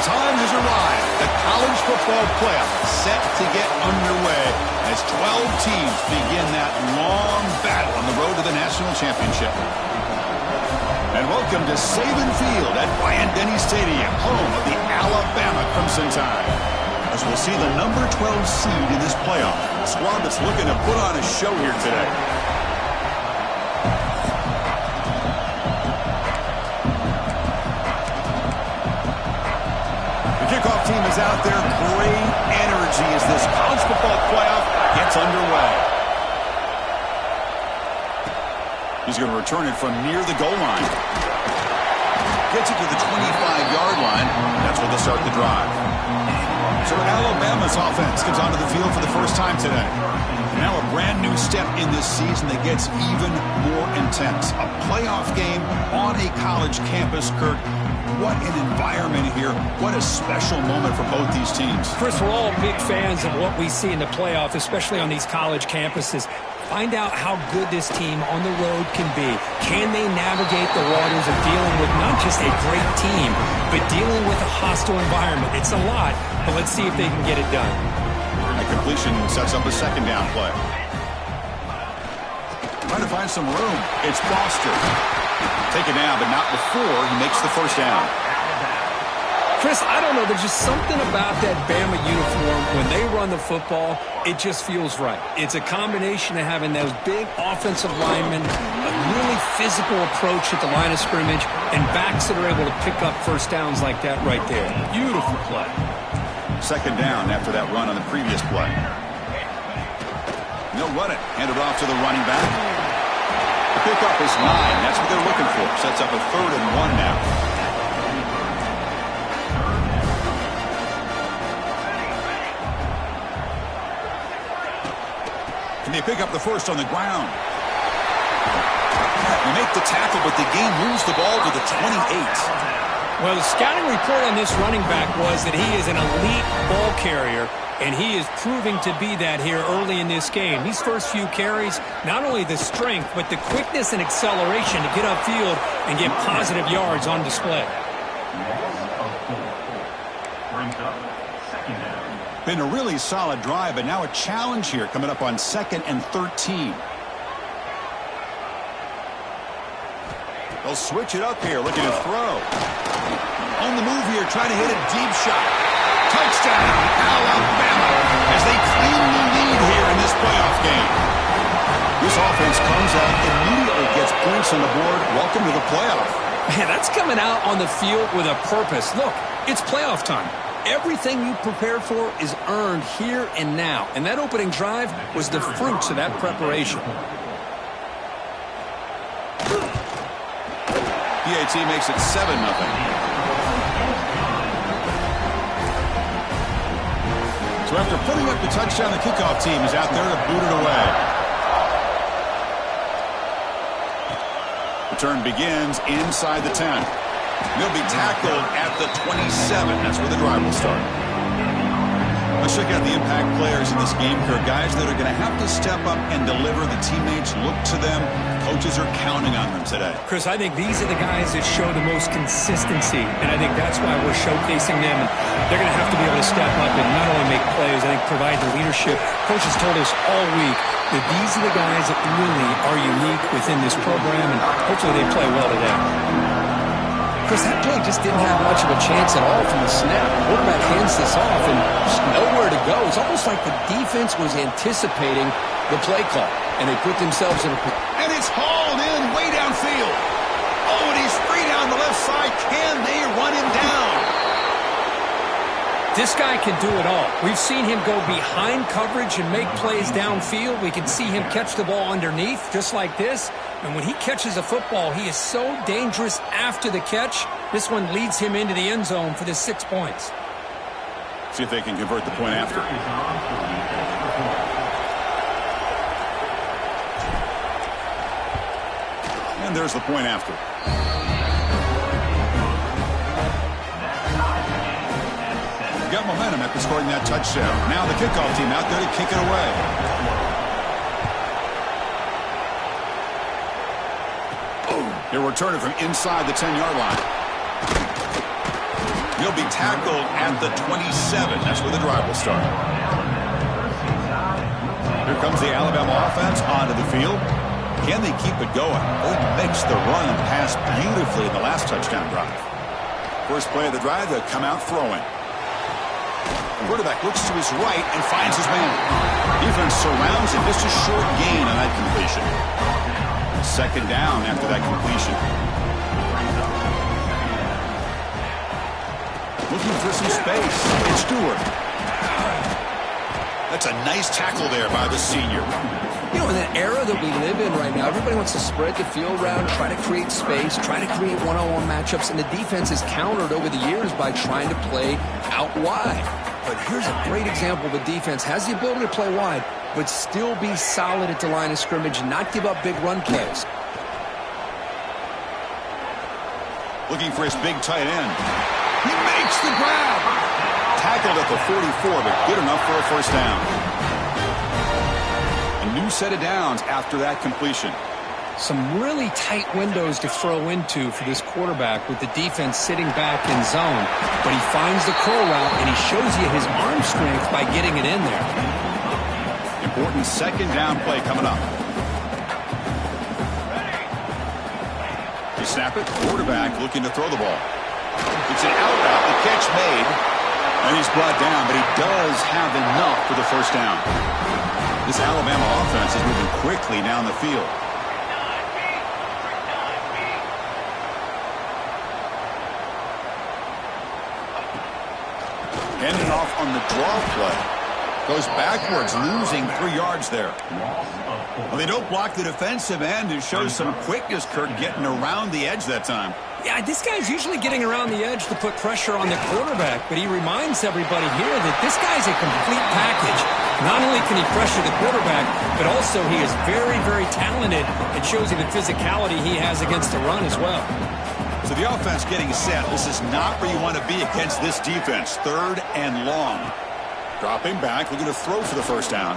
time has arrived. The college football playoff is set to get underway as 12 teams begin that long battle on the road to the national championship. And welcome to Saban Field at Bryant-Denny Stadium, home of the Alabama Crimson Tide. As we'll see the number 12 seed in this playoff, a squad that's looking to put on a show here today. Kickoff team is out there. Great energy as this college football playoff gets underway. He's going to return it from near the goal line. Gets it to the 25-yard line. That's where they'll start the drive. So Alabama's offense comes onto the field for the first time today. Now a brand new step in this season that gets even more intense. A playoff game on a college campus, Kurt. What an environment here. What a special moment for both these teams. Chris, we're all big fans of what we see in the playoff, especially on these college campuses. Find out how good this team on the road can be. Can they navigate the waters of dealing with not just a great team, but dealing with a hostile environment? It's a lot, but let's see if they can get it done. The completion sets up a second down play. Trying to find some room. It's Foster. Taken down, but not before he makes the first down. Chris, I don't know. There's just something about that Bama uniform. When they run the football, it just feels right. It's a combination of having those big offensive linemen, a really physical approach at the line of scrimmage, and backs that are able to pick up first downs like that right there. Beautiful play. Second down after that run on the previous play. They'll run it. Hand it off to the running back. The pickup is 9. That's what they're looking for. Sets up a 3rd and 1 now. Can they pick up the first on the ground? You make the tackle, but the game moves the ball to the 28. Well, the scouting report on this running back was that he is an elite ball carrier, and he is proving to be that here early in this game. These first few carries, not only the strength, but the quickness and acceleration to get upfield and get positive yards on display. Been a really solid drive, but now a challenge here coming up on 2nd and 13. They'll switch it up here, looking to throw. On the move here, trying to hit a deep shot. Touchdown, Alabama, as they claim the lead here in this playoff game. This offense comes out, immediately gets points on the board. Welcome to the playoff. Man, that's coming out on the field with a purpose. Look, it's playoff time. Everything you prepared for is earned here and now. And that opening drive was the fruits of that preparation. PAT makes it 7-0. So after putting up the touchdown, the kickoff team is out there to boot it away. Return begins inside the 10. They'll be tackled at the 27. That's where the drive will start. Let's check out the impact players in this game, Kurt. Guys that are going to have to step up and deliver. The teammates look to them. Coaches are counting on them today. Chris, I think these are the guys that show the most consistency, and I think that's why we're showcasing them. They're going to have to be able to step up and not only make plays, I think provide the leadership. Coaches told us all week that these are the guys that really are unique within this program, and hopefully they play well today. Chris, that play just didn't have much of a chance at all from the snap. The quarterback hands this off and just nowhere to go. It's almost like the defense was anticipating the play call, and they put themselves in a... And it's hauled in way downfield. Oh, and he's free down the left side. Can they run him down? This guy can do it all. We've seen him go behind coverage and make plays downfield. We can see him catch the ball underneath, just like this. And when he catches a football, he is so dangerous after the catch. This one leads him into the end zone for the 6 points. See if they can convert the point after. And there's the point after. Got momentum after scoring that touchdown. Now the kickoff team out there to kick it away. He'll return it from inside the 10-yard line. He'll be tackled at the 27. That's where the drive will start. Here comes the Alabama offense onto the field. Can they keep it going? They mixed the run and pass beautifully in the last touchdown drive. First play of the drive, they'll come out throwing. The quarterback looks to his right and finds his man. Defense surrounds him. Just a short gain on that completion. Second down after that completion. Looking for some space. It's Stewart. That's a nice tackle there by the senior. You know, in the era that we live in right now, everybody wants to spread the field around, try to create space, try to create one-on-one matchups, and the defense has countered over the years by trying to play out wide. But here's a great example of a defense has the ability to play wide, but still be solid at the line of scrimmage and not give up big run plays. Looking for his big tight end. He makes the grab. Tackled at the 44, but good enough for a first down. A new set of downs after that completion. Some really tight windows to throw into for this quarterback with the defense sitting back in zone. But he finds the curl route, and he shows you his arm strength by getting it in there. Important second down play coming up. They snap it. Quarterback looking to throw the ball. It's an out route. The catch made. And he's brought down, but he does have enough for the first down. This Alabama offense is moving quickly down the field. Handing off on the draw play. Goes backwards, losing 3 yards there. Well, they don't block the defensive end. It shows some quickness, Kurt, getting around the edge that time. Yeah, this guy's usually getting around the edge to put pressure on the quarterback, but he reminds everybody here that this guy's a complete package. Not only can he pressure the quarterback, but also he is very, very talented. It shows you the physicality he has against the run as well. So the offense getting set. This is not where you want to be against this defense. 3rd and long. Dropping back, looking to throw for the first down.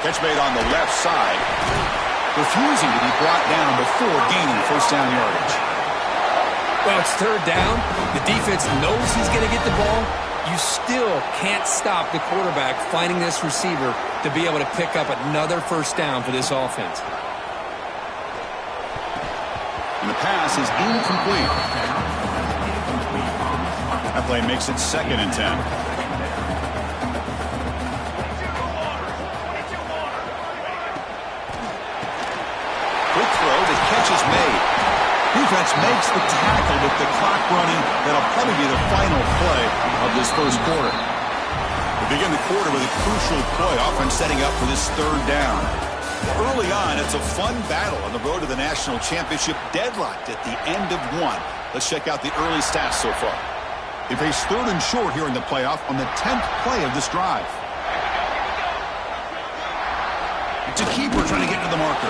Catch made on the left side. Refusing to be brought down before gaining first down yardage. Well, it's 3rd down. The defense knows he's going to get the ball. You still can't stop the quarterback finding this receiver to be able to pick up another first down for this offense. And the pass is incomplete. That play makes it 2nd and 10. Catch is made. Defense makes the tackle with the clock running. That'll probably be the final play of this first quarter. We begin the quarter with a crucial play. Offense setting up for this 3rd down. Early on, it's a fun battle on the road to the national championship. Deadlocked at the end of 1. Let's check out the early stats so far. They face 3rd and short here in the playoff on the 10th play of this drive. It's a keeper trying to get to the marker.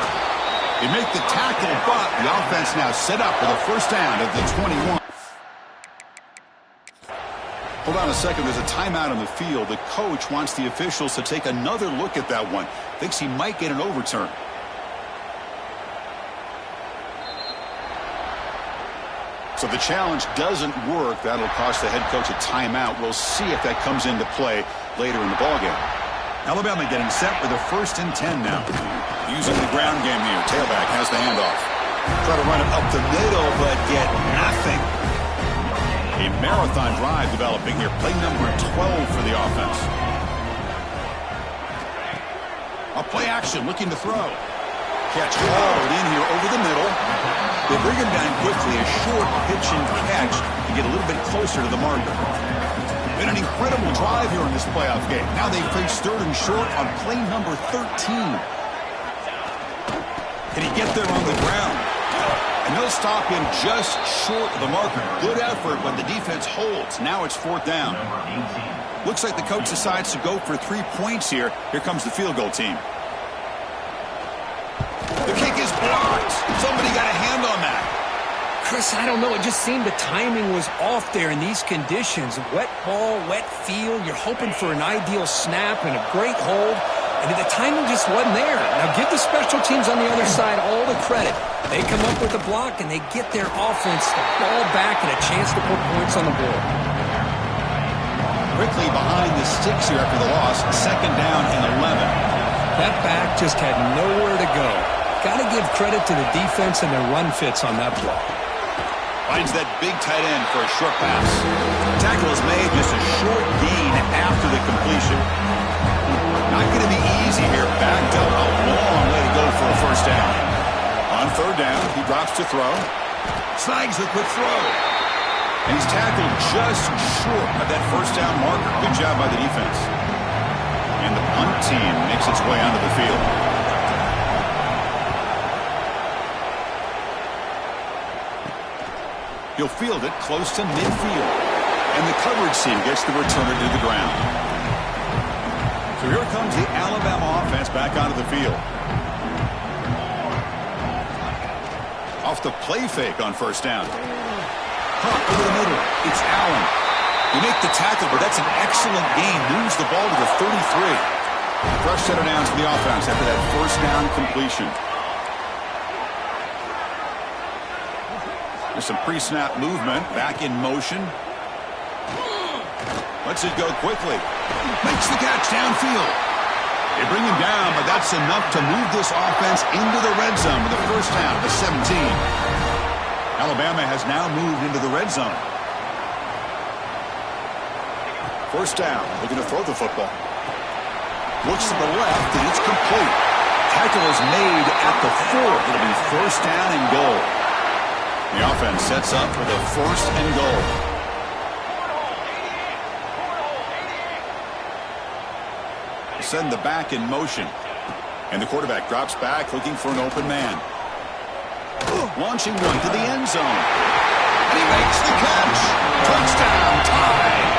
They make the tackle, but the offense now set up for the first down at the 21. Hold on a second. There's a timeout on the field. The coach wants the officials to take another look at that one. Thinks he might get an overturn. So the challenge doesn't work. That'll cost the head coach a timeout. We'll see if that comes into play later in the ballgame. Alabama getting set with a 1st and 10 now. Using the ground game here. Tailback has the handoff. Try to run it up the middle, but get nothing. A marathon drive developing here. Play number 12 for the offense. A play action, looking to throw. Catch hauled in here over the middle. They bring him down quickly. A short pitch and catch to get a little bit closer to the marker. Been an incredible drive here in this playoff game. Now they face 3rd and short on play number 13. Can he get there on the ground? And they'll stop him just short of the marker. Good effort when the defense holds. Now it's 4th down. Looks like the coach decides to go for 3 points here. Here comes the field goal team. The kick is blocked. Somebody got a hand on that. Chris, I don't know. It just seemed the timing was off there in these conditions. Wet ball, wet field. You're hoping for an ideal snap and a great hold. and the timing just wasn't there. Now give the special teams on the other side all the credit. They come up with a block, and they get their offense the ball back and a chance to put points on the board. Quickly behind the sticks here after the loss. 2nd down and 11. That back just had nowhere to go. Got to give credit to the defense and their run fits on that play. Finds that big tight end for a short pass. Tackle is made, just a short gain after the completion. Not going to be easy here. Backed up a long way to go for a first down. On 3rd down, he drops to throw. Snags the quick throw. And he's tackled just short of that first down marker. Good job by the defense. And the punt team makes its way onto the field. He'll field it close to midfield. And the coverage team gets the returner to the ground. So here comes the Alabama offense back onto the field. Off the play fake on first down. Hunt over the middle. It's Allen. They make the tackle, but that's an excellent gain. Moves the ball to the 33. Fresh set of downs for the offense after that first down completion. There's some pre-snap movement. Back in motion. Lets it go quickly. Makes the catch downfield. They bring him down, but that's enough to move this offense into the red zone with the first down to 17. Alabama has now moved into the red zone. First down, looking to throw the football. Looks to the left, and it's complete. Tackle is made at the 4. It'll be first down and goal. The offense sets up for the 1st and goal. Send the back in motion. And the quarterback drops back looking for an open man. Launching one to the end zone. And he makes the catch. Touchdown, tie.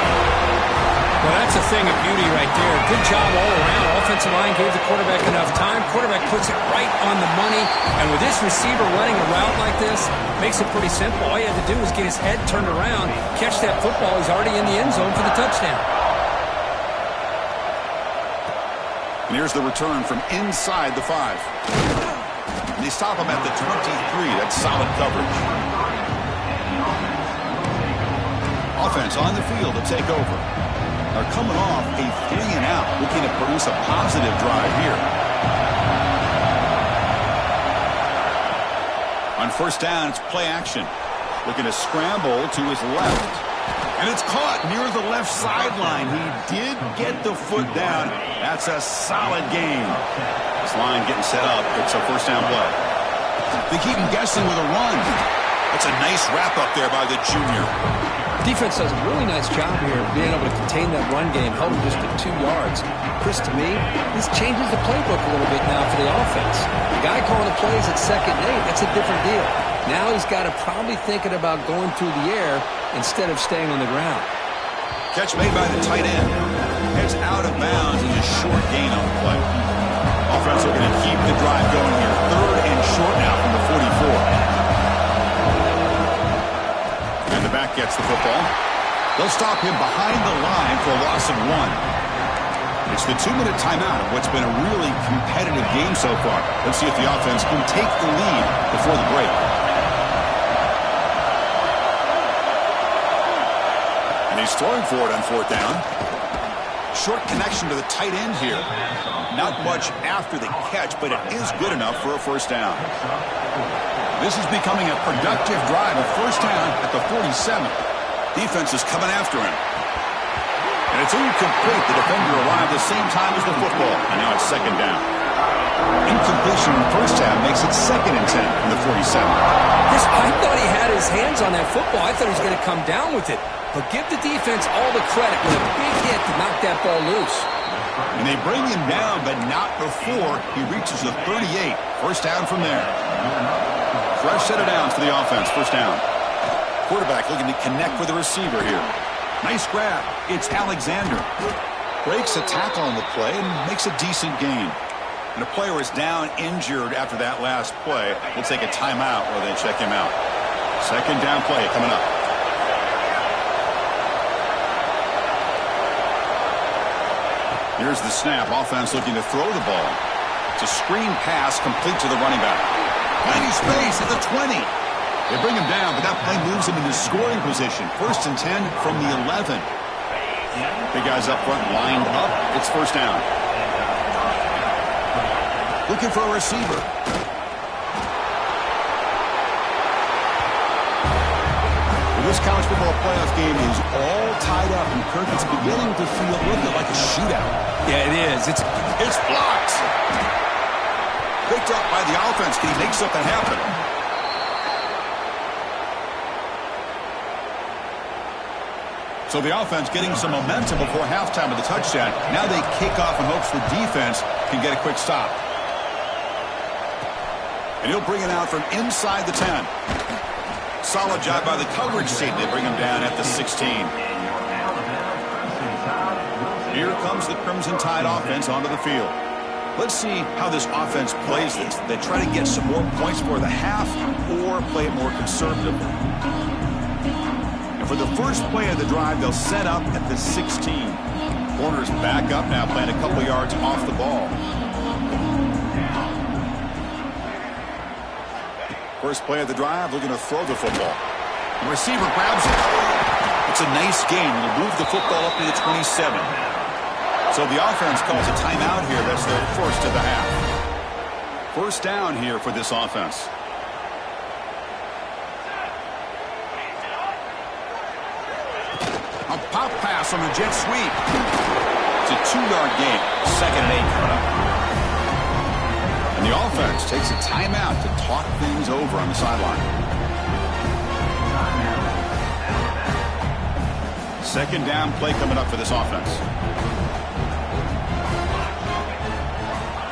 Well, that's a thing of beauty right there. Good job all around. Offensive line gave the quarterback enough time. Quarterback puts it right on the money. And with this receiver running a route like this, makes it pretty simple. All you have to do is get his head turned around, catch that football. He's already in the end zone for the touchdown. And here's the return from inside the 5. And they stop him at the 23. That's solid coverage. Offense on the field to take over. They're coming off a 3-and-out, looking to produce a positive drive here. On first down, it's play action. Looking to scramble to his left. And it's caught near the left sideline. He did get the foot down. That's a solid gain. This line getting set up. It's a first down play. They keep him guessing with a run. That's a nice wrap up there by the junior. Defense does a really nice job here of being able to contain that run game, held him just at 2 yards. Chris, to me, this changes the playbook a little bit now for the offense. The guy calling the plays at 2nd and 8, that's a different deal. Now he's got to probably thinking about going through the air instead of staying on the ground. Catch made by the tight end. Heads out of bounds and a short gain on the play. Offense looking to keep the drive going here. 3rd and short now from the 44. And the back gets the football. They'll stop him behind the line for a loss of 1. It's the 2-minute timeout of what's been a really competitive game so far. Let's see if the offense can take the lead before the break. And he's throwing for it on 4th down. Short connection to the tight end here. Not much after the catch, but it is good enough for a first down. This is becoming a productive drive. A first down at the 47. Defense is coming after him. And it's incomplete. The defender arrived the same time as the football. And now it's 2nd down. Incompletion in the first half makes it 2nd and 10 from the 47. Chris, I thought he had his hands on that football. I thought he was going to come down with it. But give the defense all the credit with a big hit to knock that ball loose. And they bring him down, but not before he reaches the 38. First down from there. Fresh set of downs for the offense. First down. Quarterback looking to connect with the receiver here. Nice grab. It's Alexander. Breaks a tackle on the play and makes a decent gain. And a player is down injured after that last play. We'll take a timeout while they check him out. 2nd down play coming up. Here's the snap. Offense looking to throw the ball. It's a screen pass complete to the running back. Finding space at the 20. They bring him down, but that play moves him into scoring position. 1st and 10 from the 11. Big guys up front lined up. It's 1st down. Looking for a receiver. This college football playoff game is all tied up, and Kirk, it's beginning to feel a little bit like a shootout. Yeah, it is. It's blocked. Picked up by the offense. Can he make something happen? So the offense getting some momentum before halftime with the touchdown. Now they kick off in hopes the defense can get a quick stop. And he'll bring it out from inside the 10. Solid job by the coverage team. They bring him down at the 16. Here comes the Crimson Tide offense onto the field. Let's see how this offense plays this. They try to get some more points for the half or play it more conservatively. And for the first play of the drive, they'll set up at the 16. Corners back up now, playing a couple yards off the ball. First play of the drive, looking to throw the football. The receiver grabs it. It's a nice gain. Will move the football up to the 27. So the offense calls a timeout here. That's their first of the half. 1st down here for this offense. A pop pass on the jet sweep. It's a 2-yard gain. 2nd and 8 coming up. And the offense takes a timeout to talk things over on the sideline. 2nd down play coming up for this offense.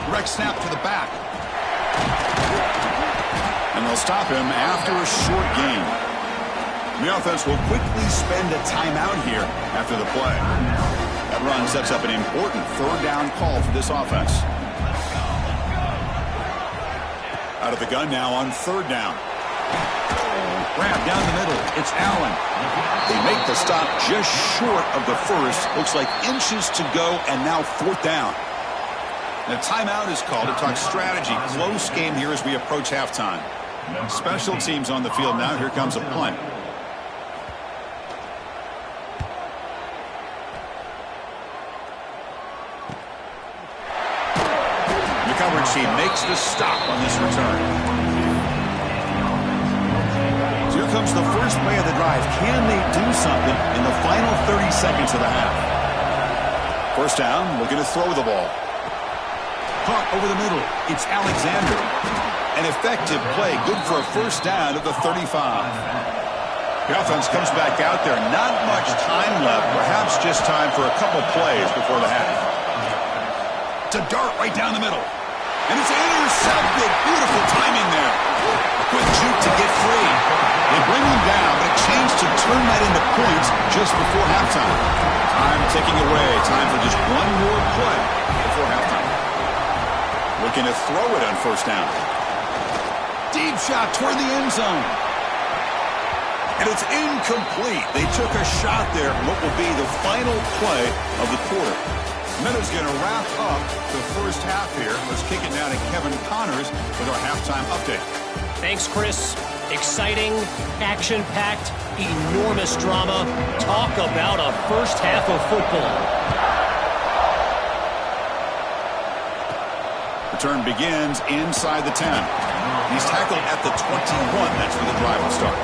Direct snap to the back. And they'll stop him after a short gain. The offense will quickly spend a timeout here after the play. That run sets up an important 3rd down call for this offense. Out of the gun now on 3rd down. Grab down the middle. It's Allen. They make the stop just short of the first. Looks like inches to go, and now 4th down. And a timeout is called to talk strategy. Close game here as we approach halftime. Special teams on the field now. Here comes a punt. The coverage team makes the stop on this return. So here comes the first play of the drive. Can they do something in the final 30 seconds of the half? 1st down, looking to throw the ball. Caught over the middle. It's Alexander. An effective play. Good for a 1st down at the 35. The offense comes back out there. Not much time left. Perhaps just time for a couple plays before the half. To dart right down the middle. And it's intercepted. Beautiful timing there. A quick juke to get free. They bring him down, but a chance to turn that into points just before halftime. Time ticking away. Time for just one more play before halftime. Looking to throw it on 1st down. Deep shot toward the end zone. And it's incomplete. They took a shot there. What will be the final play of the quarter. Meadows going to wrap up the first half here. Let's kick it down to Kevin Connors with our halftime update. Thanks, Chris. Exciting, action-packed, enormous drama. Talk about a first half of football. Return begins inside the 10. He's tackled at the 21. That's where the drive will start.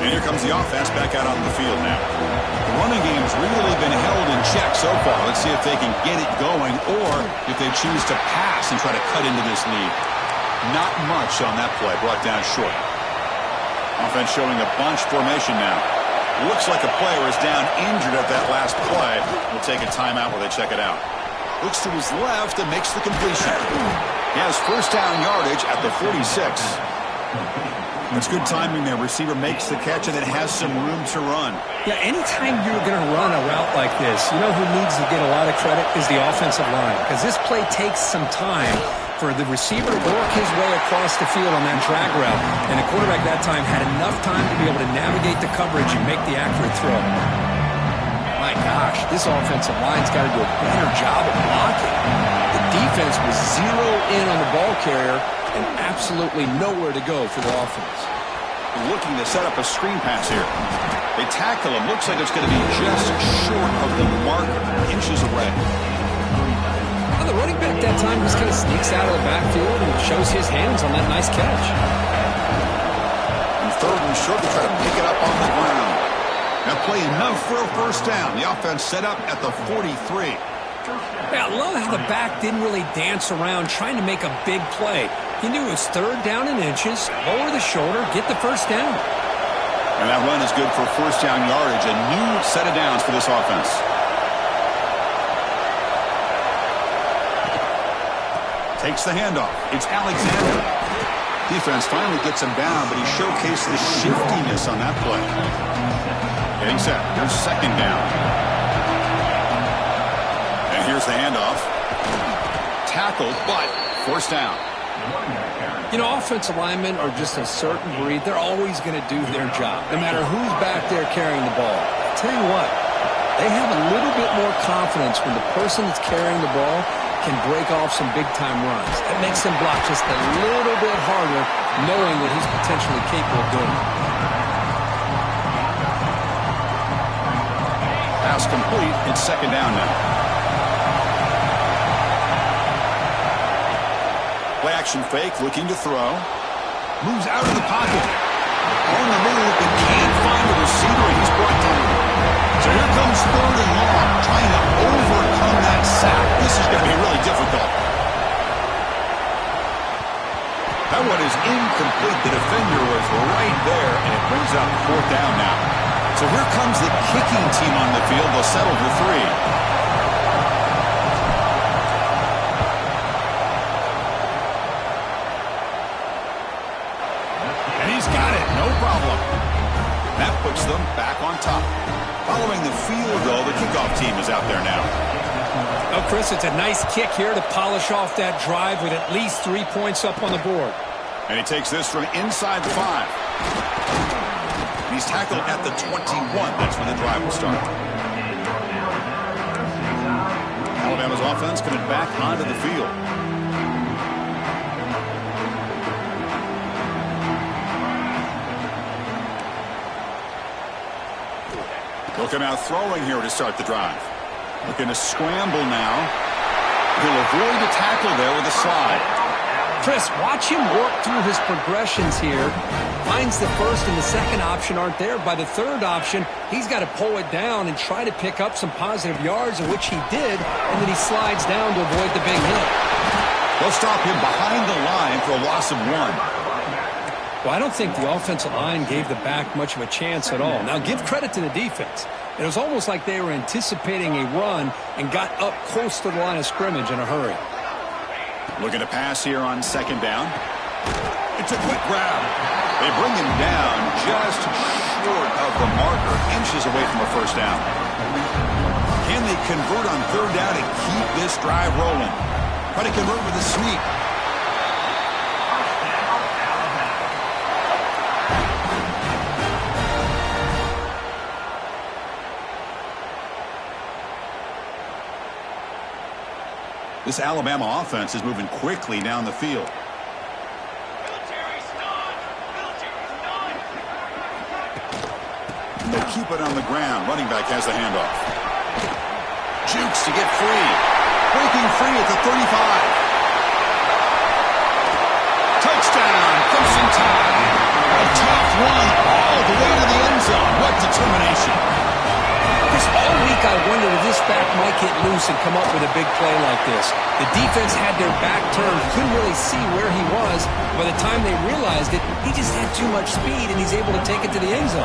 And here comes the offense back out on the field now. The running game has really been held in check so far. Let's see if they can get it going or if they choose to pass and try to cut into this lead. Not much on that play, brought down short. Offense showing a bunch formation now. Looks like a player is down injured at that last play. We'll take a timeout while they check it out. Looks to his left and makes the completion. He has 1st down yardage at the 46. That's good timing there. Receiver makes the catch and it has some room to run. Yeah, anytime you're going to run a route like this, you know who needs to get a lot of credit is the offensive line. Because this play takes some time for the receiver to work his way across the field on that drag route. And the quarterback that time had enough time to be able to navigate the coverage and make the accurate throw. My gosh, this offensive line's got to do a better job of blocking. The defense was zero in on the ball carrier and absolutely nowhere to go for the offense. Looking to set up a screen pass here. They tackle him. Looks like it's going to be just short of the marker, inches away. Well, the running back that time just kind of sneaks out of the backfield and shows his hands on that nice catch. And third and short to try to pick it up on the ground. Now play enough for a first down. The offense set up at the 43. Yeah, I love how the back didn't really dance around trying to make a big play. He knew it was third down in inches, lower the shoulder, get the first down. And that run is good for first down yardage. A new set of downs for this offense. Takes the handoff. It's Alexander. Defense finally gets him down, but he showcased the shiftiness on that play. Getting set. Here's second down. And here's the handoff. Tackled, but first down. You know, offensive linemen are just a certain breed. They're always going to do their job, no matter who's back there carrying the ball. I'll tell you what, they have a little bit more confidence when the person that's carrying the ball can break off some big-time runs. That makes them block just a little bit harder, knowing that he's potentially capable of doing it. Pass complete. It's second down now. Play action fake, looking to throw. Moves out of the pocket. On the move, but can't find the receiver, and he's brought down. So here comes third and long, trying to overcome that sack. This is going to be really difficult. That one is incomplete. The defender was right there, and it brings up fourth down now. So here comes the kicking team on the field. They'll settle for three. That puts them back on top. Following the field goal, the kickoff team is out there now. Oh, Chris, it's a nice kick here to polish off that drive with at least 3 points up on the board. And he takes this from inside the 5. He's tackled at the 21. That's when the drive will start. Alabama's offense coming back onto the field. Looking out throwing here to start the drive. Looking to scramble now. He'll avoid the tackle there with a slide. Chris, watch him work through his progressions here. Finds the first and the second option aren't there. By the third option, he's got to pull it down and try to pick up some positive yards, of which he did, and then he slides down to avoid the big hit. They'll stop him behind the line for a loss of 1. Well, I don't think the offensive line gave the back much of a chance at all. Now, give credit to the defense. It was almost like they were anticipating a run and got up close to the line of scrimmage in a hurry. Looking to pass here on second down. It's a quick grab. They bring him down just short of the marker, inches away from a first down. Can they convert on third down and keep this drive rolling? Try to convert with a sneak. This Alabama offense is moving quickly down the field. They keep it on the ground. Running back has the handoff. Jukes to get free. Breaking free at the 35. Touchdown. Close in time. A tough one all the way to the end zone. What determination. Chris, all week I wondered if this back might get loose and come up with a big play like this. The defense had their back turned, couldn't really see where he was. By the time they realized it, he just had too much speed, and he's able to take it to the end zone.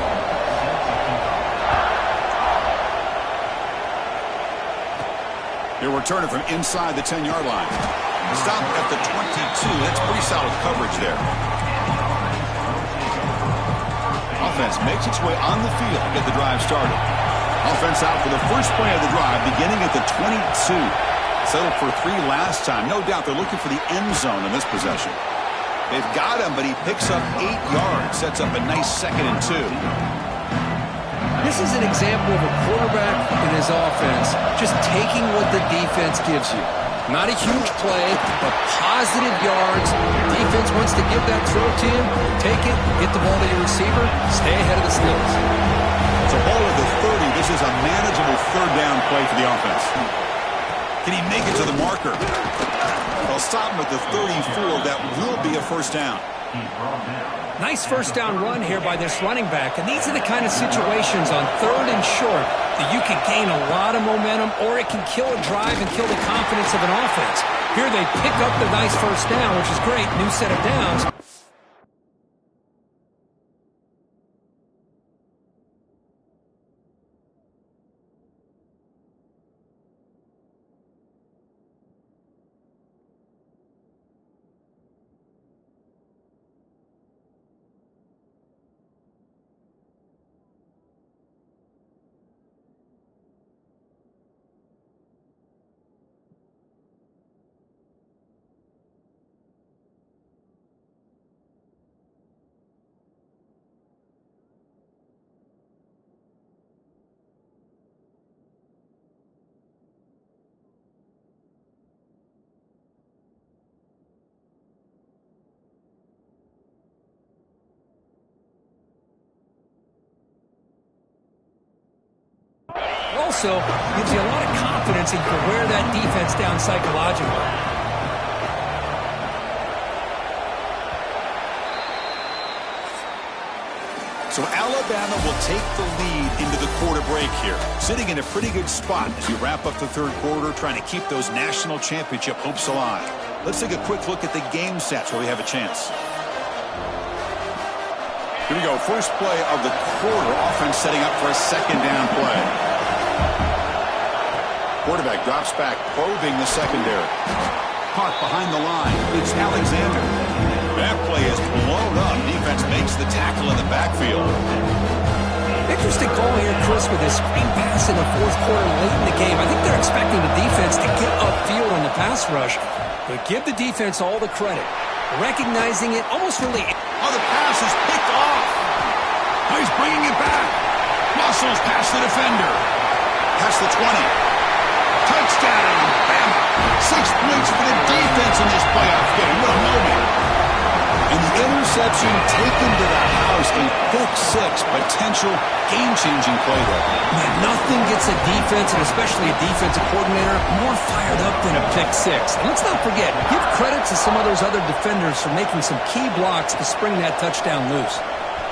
They'll return it from inside the 10-yard line. Stop at the 22. That's pretty solid coverage there. Offense makes its way on the field to get the drive started. Offense out for the first play of the drive, beginning at the 22. Settled for 3 last time. No doubt they're looking for the end zone in this possession. They've got him, but he picks up 8 yards. Sets up a nice 2nd and 2. This is an example of a quarterback and his offense just taking what the defense gives you. Not a huge play, but positive yards. Defense wants to give that throw to you. Take it, get the ball to your receiver, stay ahead of the Steelers. So ball at the 30. This is a manageable third down play for the offense. Can he make it to the marker? They'll stop him at the 34. That will be a first down. Nice first down run here by this running back. And these are the kind of situations on third and short that you can gain a lot of momentum, or it can kill a drive and kill the confidence of an offense. Here they pick up the nice first down, which is great. New set of downs. Also gives you a lot of confidence and can wear that defense down psychologically. So Alabama will take the lead into the quarter break here, sitting in a pretty good spot as we wrap up the third quarter, trying to keep those national championship hopes alive. Let's take a quick look at the game sets where we have a chance. Here we go. First play of the quarter. Offense setting up for a second down play. Quarterback drops back, probing the secondary. Caught behind the line. It's Alexander. That play is blown up. Defense makes the tackle in the backfield. Interesting call here, Chris, with this screen pass in the fourth quarter late in the game. I think they're expecting the defense to get upfield on the pass rush, but give the defense all the credit. Recognizing it almost really... Oh, the pass is picked off. Oh, he's bringing it back. Muscles past the defender. Past the 20. Touchdown, Bama. 6 points for the defense in this playoff game. What a moment. And the interception taken to the house. A pick six, potential game-changing play there. Man, nothing gets a defense, and especially a defensive coordinator, more fired up than a pick six. And let's not forget, give credit to some of those other defenders for making some key blocks to spring that touchdown loose.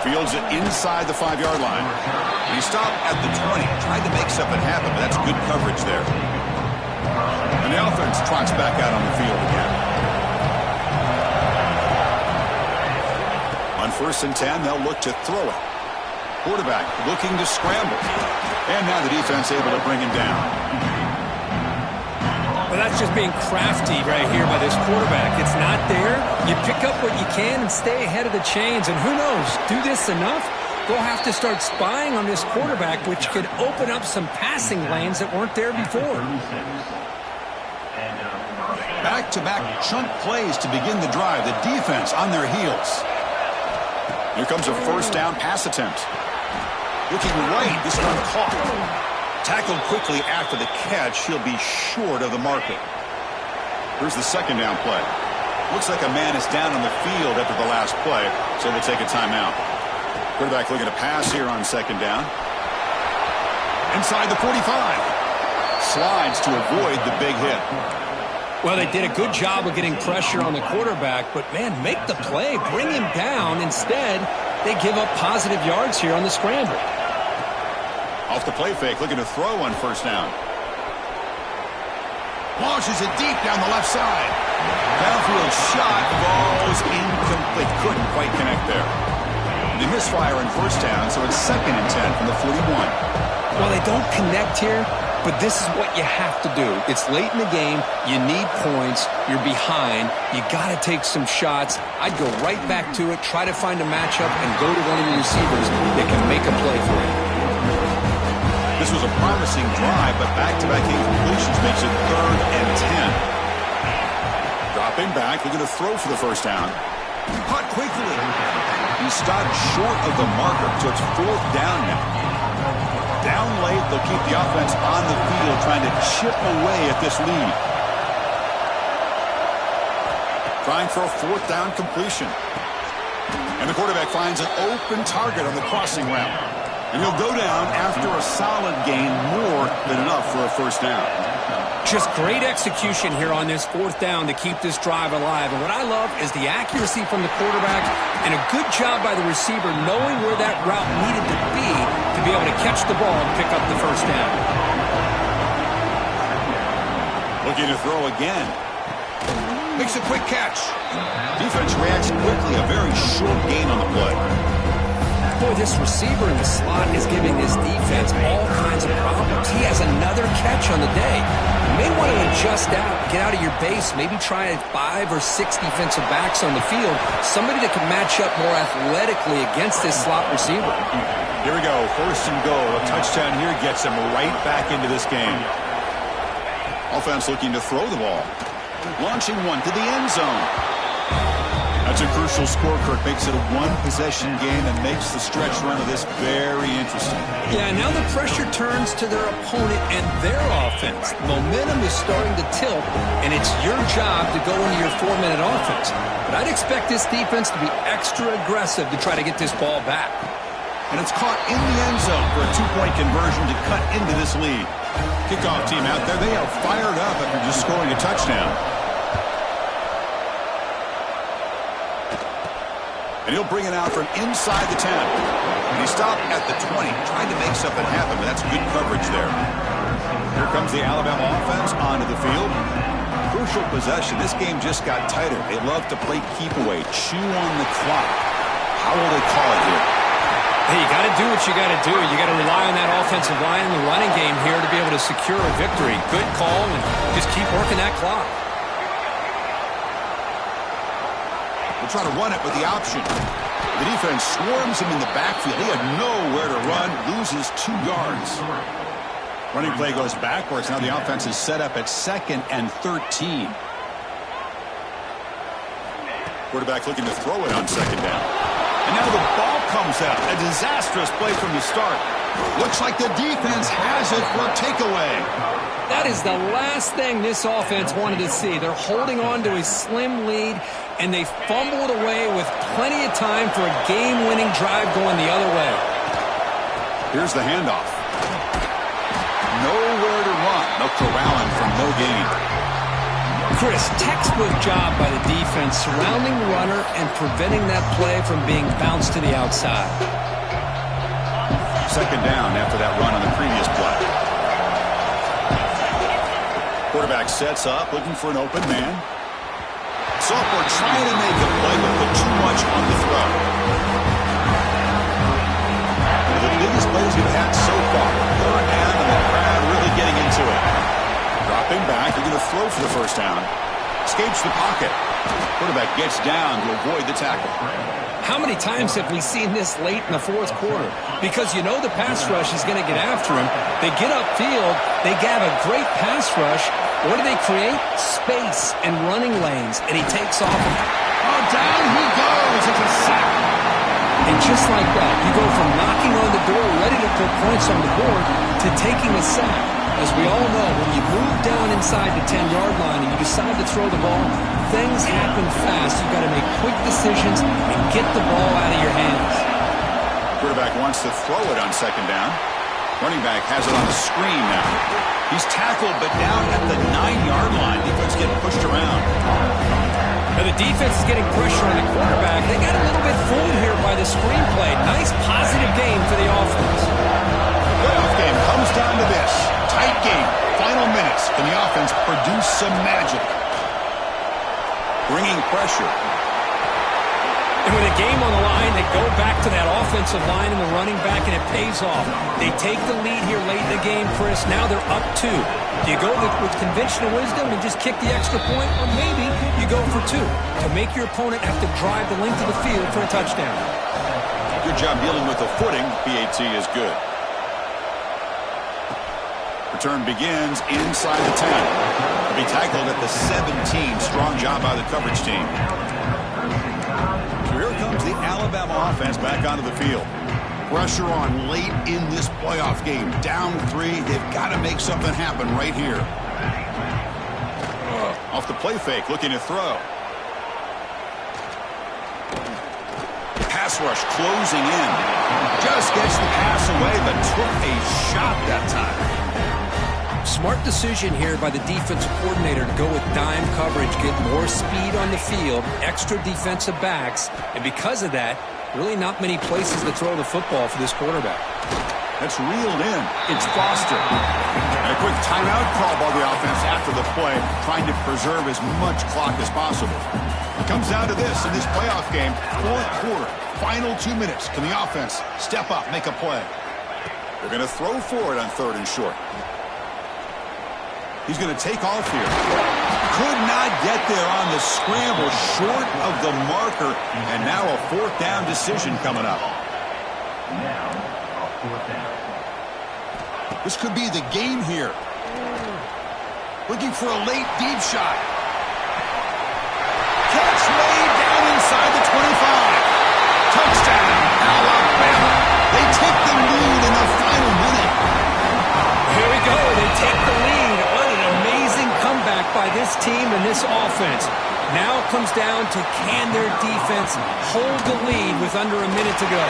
Fields it inside the 5-yard line. He stopped at the 20. Tried to make something happen, but that's good coverage there. And the offense trots back out on the field again. On 1st and 10, they'll look to throw it. Quarterback looking to scramble. And now the defense able to bring him down. Well, that's just being crafty right here by this quarterback. It's not there. You pick up what you can and stay ahead of the chains. And who knows, do this enough, they'll have to start spying on this quarterback, which could open up some passing lanes that weren't there before. Back-to-back chunk plays to begin the drive. The defense on their heels. Here comes a first down pass attempt. Looking right, this one caught. Tackled quickly after the catch. He'll be short of the marker. Here's the second down play. Looks like a man is down on the field after the last play, so we'll take a timeout. Quarterback looking to pass here on second down. Inside the 45. Slides to avoid the big hit. Well, they did a good job of getting pressure on the quarterback, but, man, make the play. Bring him down. Instead, they give up positive yards here on the scramble. Off the play fake, looking to throw on first down. Launches it deep down the left side. Downfield shot falls incomplete. Couldn't quite connect there. They misfire on first down, so it's 2nd and 10 from the 41. Well, they don't connect here, but this is what you have to do. It's late in the game. You need points. You're behind. You got to take some shots. I'd go right back to it, try to find a matchup, and go to one of your receivers that can make a play for you. This was a promising drive, but back-to-back incompletions makes it 3rd and 10. Dropping back, looking to throw for the first down. Caught quickly. He stopped short of the marker, so it's 4th down now. Down late, they'll keep the offense on the field trying to chip away at this lead. Trying for a 4th down completion. And the quarterback finds an open target on the crossing route. And he'll go down after a solid gain, more than enough for a 1st down. Just great execution here on this 4th down to keep this drive alive. And what I love is the accuracy from the quarterback and a good job by the receiver knowing where that route needed to be able to catch the ball and pick up the 1st down. Looking to throw again. Makes a quick catch. Defense reacts quickly. A very short gain on the play. Boy, this receiver in the slot is giving this defense all kinds of problems. He has another catch on the day. You may want to adjust out, get out of your base, maybe try 5 or 6 defensive backs on the field, somebody that can match up more athletically against this slot receiver. Here we go, 1st and goal. A touchdown here gets them right back into this game. Offense looking to throw the ball. Launching one to the end zone. That's a crucial score, Kirk. Makes it a 1-possession game and makes the stretch run of this very interesting. Yeah, now the pressure turns to their opponent and their offense. Momentum is starting to tilt, and it's your job to go into your 4-minute offense. But I'd expect this defense to be extra aggressive to try to get this ball back. And it's caught in the end zone for a 2-point conversion to cut into this lead. Kickoff team out there, they are fired up after just scoring a touchdown. And he'll bring it out from inside the 10. And he stopped at the 20, trying to make something happen, but that's good coverage there. Here comes the Alabama offense onto the field. Crucial possession. This game just got tighter. They love to play keep away, chew on the clock. How will they call it here? Hey, you got to do what you got to do. You got to rely on that offensive line in the running game here to be able to secure a victory. Good call, and just keep working that clock. We'll try to run it with the option. The defense swarms him in the backfield. He had nowhere to run, loses 2 yards. Running play goes backwards. Now the offense is set up at 2nd and 13. Quarterback looking to throw it on 2nd down. And now the ball comes out. A disastrous play from the start. Looks like the defense has it for a takeaway. That is the last thing this offense wanted to see. They're holding on to a slim lead, and they fumbled away with plenty of time for a game-winning drive going the other way. Here's the handoff. Nowhere to run. No corralling from no gain. Chris, textbook job by the defense surrounding the runner and preventing that play from being bounced to the outside. 2nd down after that run on the previous play. Quarterback sets up, looking for an open man. Sophomore trying to make a play, but put too much on the throw. One of the biggest plays we've had so far. 3rd down, and the crowd really getting into it. Dropping back, they're going to throw for the 1st down. Escapes the pocket. Quarterback gets down to avoid the tackle. How many times have we seen this late in the 4th quarter? Because you know the pass rush is going to get after him. They get upfield, they have a great pass rush. What do they create? Space and running lanes, and he takes off. Oh, down he goes. It's a sack. And just like that, you go from knocking on the door, ready to put points on the board, to taking a sack. As we all know, when you move down inside the 10-yard line and you decide to throw the ball, things happen fast. You've got to make quick decisions and get the ball out of your hands. Quarterback wants to throw it on 2nd down. Running back has it on the screen now. He's tackled, but down at the 9-yard line. Defense getting pushed around. Now the defense is getting pressure on the quarterback. They got a little bit fooled here by the screenplay. Nice positive game for the offense. Playoff game comes down to this. Tight game. Final minutes. Can the offense produce some magic? Bringing pressure. And with a game on the line, they go back to that offensive line and the running back, and it pays off. They take the lead here late in the game, Chris. Now they're up 2. Do you go with conventional wisdom and just kick the extra point? Or maybe you go for 2 to make your opponent have to drive the length of the field for a touchdown. Good job dealing with the footing. PAT is good. Return begins inside the 10. He'll be tackled at the 17. Strong job by the coverage team. comes the Alabama offense back onto the field. Pressure on late in this playoff game. Down 3. They've got to make something happen right here. Off the play fake, looking to throw. Pass rush closing in. Just gets the pass away, but took a shot that time. Smart decision here by the defensive coordinator to go with dime coverage, get more speed on the field, extra defensive backs, and because of that, really not many places to throw the football for this quarterback. That's reeled in. It's Foster. And a quick timeout call by the offense after the play, trying to preserve as much clock as possible. It comes down to this in this playoff game, fourth quarter, final 2 minutes. Can the offense step up, make a play? They're going to throw for it on 3rd and short. He's going to take off here. Could not get there on the scramble, short of the marker, and now a 4th down decision coming up. Now, a 4th down. This could be the game here. Looking for a late deep shot. Catch made down inside the 25. Touchdown, Alabama. They take the lead in the final minute. Here we go. They take the lead. What an amazing comeback by this team and this offense. Now it comes down to can their defense hold the lead with under a minute to go.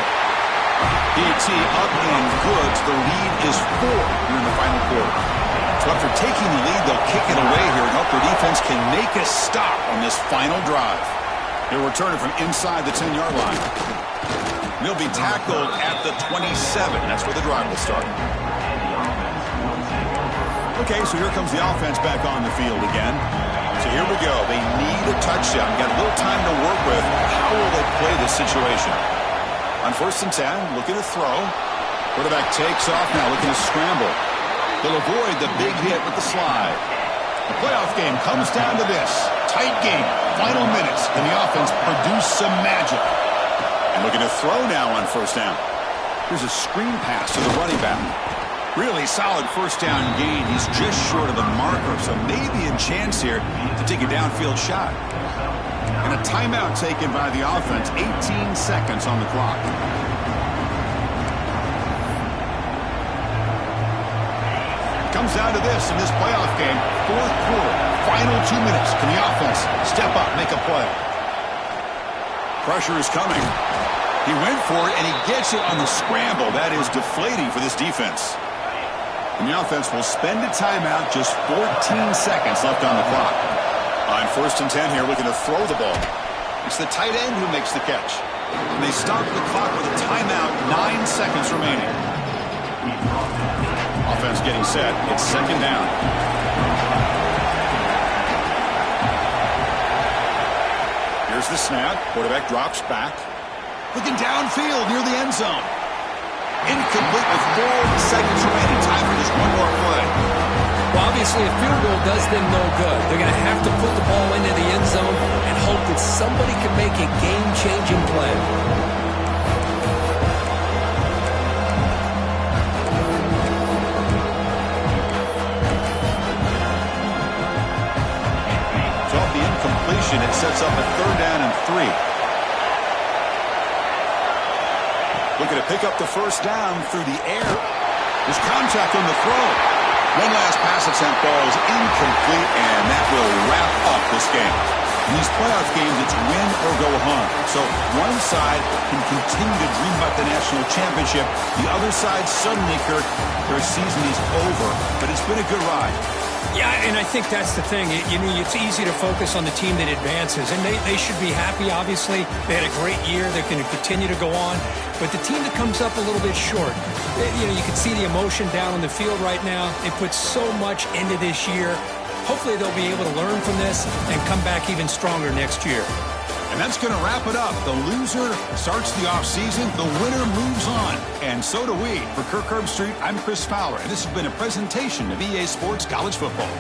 BT up and good. The lead is 4 here in the final quarter. So after taking the lead, they'll kick it away here and hope their defense can make a stop on this final drive. They'll return it from inside the 10-yard line. They'll be tackled at the 27. That's where the drive will start. Okay, so here comes the offense back on the field again. So here we go. They need a touchdown. Got a little time to work with. How will they play this situation? On 1st and 10, looking to throw. Quarterback takes off now, looking to scramble. They'll avoid the big hit with the slide. The playoff game comes down to this. Tight game, final minutes. Can the offense produce some magic? And looking to throw now on 1st down. Here's a screen pass to the running back. Really solid 1st down gain. He's just short of the marker, so maybe a chance here to take a downfield shot. And a timeout taken by the offense. 18 seconds on the clock. Comes down to this in this playoff game. 4th quarter, final 2 minutes. Can the offense step up, make a play? Pressure is coming. He went for it, and he gets it on the scramble. That is deflating for this defense. And the offense will spend a timeout, just 14 seconds left on the clock. On 1st and 10 here, looking to throw the ball. It's the tight end who makes the catch. And they stop the clock with a timeout, 9 seconds remaining. Offense getting set. It's 2nd down. Here's the snap. Quarterback drops back. Looking downfield near the end zone. Incomplete with 4 seconds remaining. Time for just one more play. Well, obviously, a field goal does them no good. They're going to have to put the ball into the end zone and hope that somebody can make a game-changing play. So off the incompletion, it sets up a 3rd down and 3. Looking to pick up the 1st down through the air. There's contact on the throw. One last pass attempt, ball is incomplete, and that will wrap up this game. In these playoff games, it's win or go home. So one side can continue to dream about the national championship. The other side, suddenly, Kirk, their season is over. But it's been a good ride. Yeah, and I think that's the thing. It's easy to focus on the team that advances, and they should be happy, obviously. They had a great year. They're going to continue to go on. But the team that comes up a little bit short, you can see the emotion down on the field right now. They put so much into this year. Hopefully they'll be able to learn from this and come back even stronger next year. And that's going to wrap it up. The loser starts the offseason. The winner moves on. And so do we. For Kirk Herbstreit, I'm Chris Fowler. And this has been a presentation of EA Sports College Football.